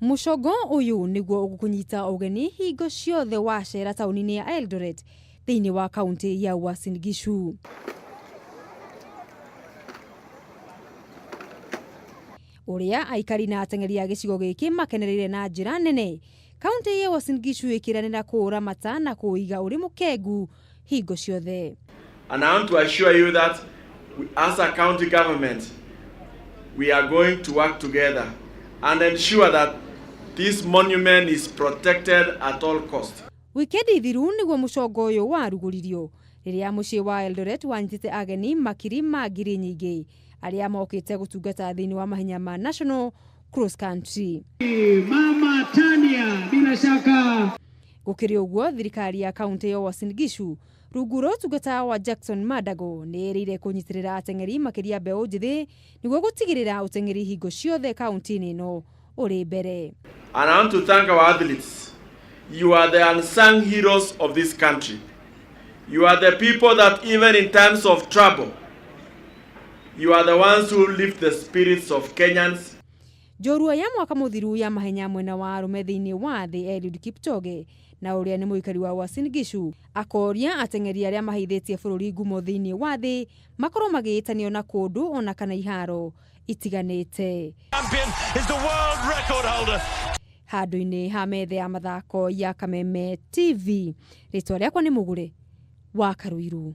Mucongo uyu niguo ugukunyita ugeni hingo ciothe wacera tauni-ini ya Eldoret thiini wa kaunti ya Uasin Gishu. Uria aikari na ateng'eri a gicigo giki makenereire na njira nene kaunti ya Uasin Gishu ikiranira kuramata na kuiga uri mukengu hingo ciothe. And I want to assure you that as a county government we are going to work together and ensure that this monument is protected at all costs. Wikendi thiru niguo Mucongo uyu waruguririo riria mucii wa Eldoret wanyitite ageni makiri ma ngiri nyingi aria mokite gutungata thiini wa mahenya ma National Cross Country. Mama Tania bila shaka. Gukiri uguo thirikari ya kaunti ya Uasin Gishu ruguro tungata wa Jackson Madago nerire kunyitirira ateng'eri makiria mbeu njithi niguo gutigirira uteng'eri hingo ciothe kaunti-ini no uri mbere. And I want to thank our athletes. You are the unsung heroes of this country. You are the people that even in times of trouble, you are the ones who lift the spirits of Kenyans. Njorua ya mwaka muthiru ya mahenya mwena wa arume thiini wa thi Eliud Kipchoge na uria ni muikari wa Uasin Gishu akoria ateng'eri aria mahithitie bururi ngumo thiini wa thi makorwo magitanio na kundu ona kana iharo itiganite. Champion is the world record holder. Handu-ini ha metha ya mathako ya Kameme TV ritwa riakwa ni Mugure wa Karuiru.